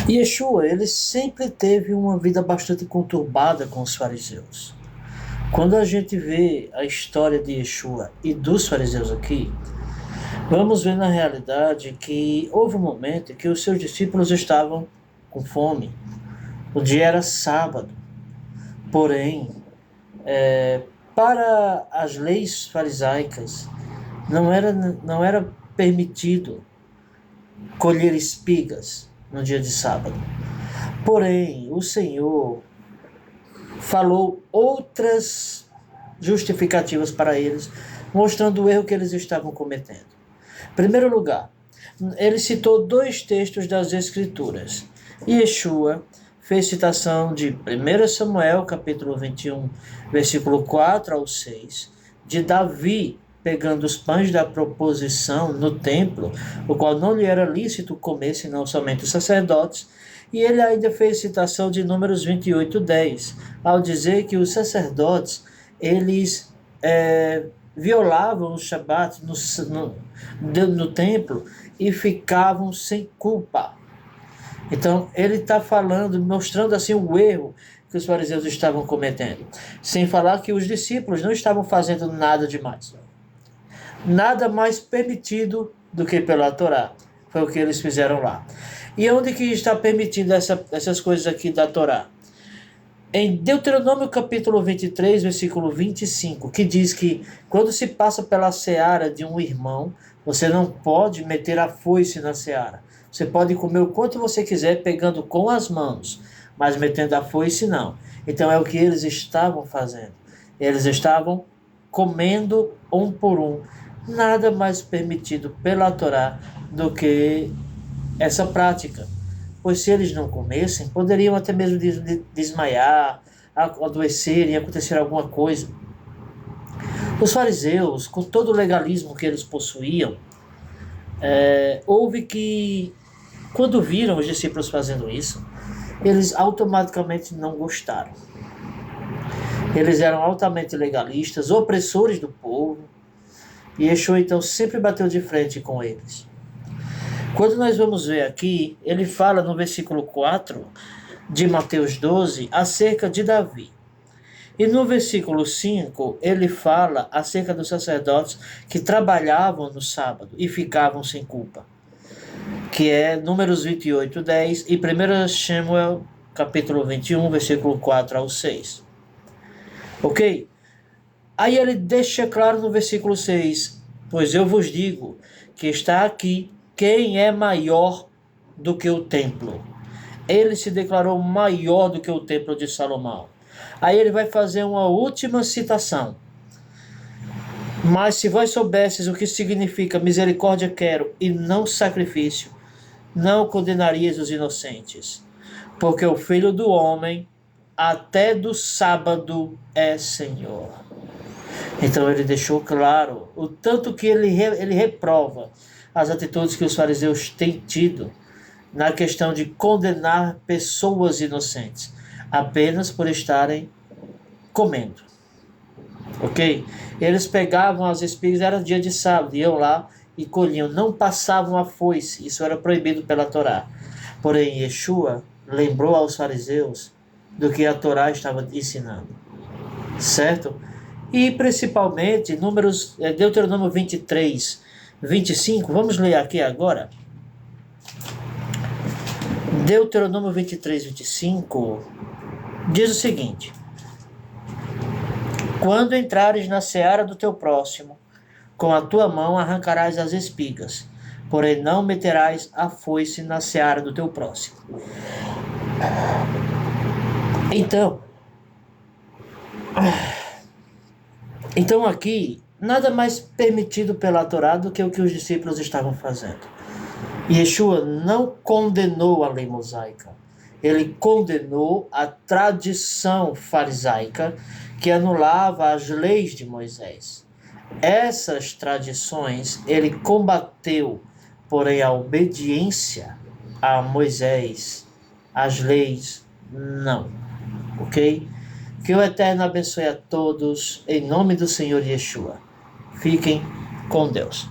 Yeshua, ele sempre teve uma vida bastante conturbada com os fariseus. Quando a gente vê a história de Yeshua e dos fariseus aqui, vamos ver na realidade que houve um momento em que os seus discípulos estavam com fome. O dia era sábado, porém, para as leis farisaicas, não era permitido colher espigas no dia de sábado. Porém, o Senhor falou outras justificativas para eles, mostrando o erro que eles estavam cometendo. Em primeiro lugar, ele citou dois textos das Escrituras. Yeshua fez citação de 1 Samuel, capítulo 21, versículo 4 ao 6, de Davi pegando os pães da proposição no templo, o qual não lhe era lícito comer, senão somente os sacerdotes, e ele ainda fez citação de Números 28:10, ao dizer que os sacerdotes, eles violavam o Shabat no templo e ficavam sem culpa. Então, ele está falando, mostrando assim o erro que os fariseus estavam cometendo. Sem falar que os discípulos não estavam fazendo nada demais. Nada mais permitido do que pela Torá. Foi o que eles fizeram lá. E onde que está permitindo essas coisas aqui da Torá? Em Deuteronômio capítulo 23, versículo 25, que diz que quando se passa pela seara de um irmão, você não pode meter a foice na seara. Você pode comer o quanto você quiser pegando com as mãos, mas metendo a foice não. Então é o que eles estavam fazendo. Eles estavam comendo um por um. Nada mais permitido pela Torá do que essa prática. Pois se eles não comessem, poderiam até mesmo desmaiar, adoecer e acontecer alguma coisa. Os fariseus, com todo o legalismo que eles possuíam, houve que, quando viram os discípulos fazendo isso, eles automaticamente não gostaram. Eles eram altamente legalistas, opressores do povo, e Yeshua então sempre bateu de frente com eles. Quando nós vamos ver aqui, ele fala no versículo 4 de Mateus 12 acerca de Davi. E no versículo 5, ele fala acerca dos sacerdotes que trabalhavam no sábado e ficavam sem culpa, que é Números 28:10 e 1 Samuel, capítulo 21, versículo 4 ao 6. Ok? Aí ele deixa claro no versículo 6, pois eu vos digo que está aqui quem é maior do que o templo. Ele se declarou maior do que o templo de Salomão. Aí ele vai fazer uma última citação. Mas se vós soubesses o que significa misericórdia quero e não sacrifício, não condenarias os inocentes. Porque o Filho do Homem, até do sábado, é Senhor. Então ele deixou claro o tanto que ele reprova as atitudes que os fariseus têm tido na questão de condenar pessoas inocentes, apenas por estarem comendo. Ok? Eles pegavam as espigas, era dia de sábado, iam lá e colhiam, não passavam a foice, isso era proibido pela Torá. Porém, Yeshua lembrou aos fariseus do que a Torá estava ensinando. Certo? E principalmente, Deuteronômio 23, 25, vamos ler aqui agora. Deuteronômio 23, 25, diz o seguinte: quando entrares na seara do teu próximo, com a tua mão arrancarás as espigas, porém não meterás a foice na seara do teu próximo. Então aqui, nada mais permitido pela Torá do que o que os discípulos estavam fazendo. Yeshua não condenou a lei mosaica. Ele condenou a tradição farisaica que anulava as leis de Moisés. Essas tradições ele combateu, porém a obediência a Moisés, as leis, não. Ok? Que o Eterno abençoe a todos, em nome do Senhor Yeshua. Fiquem com Deus.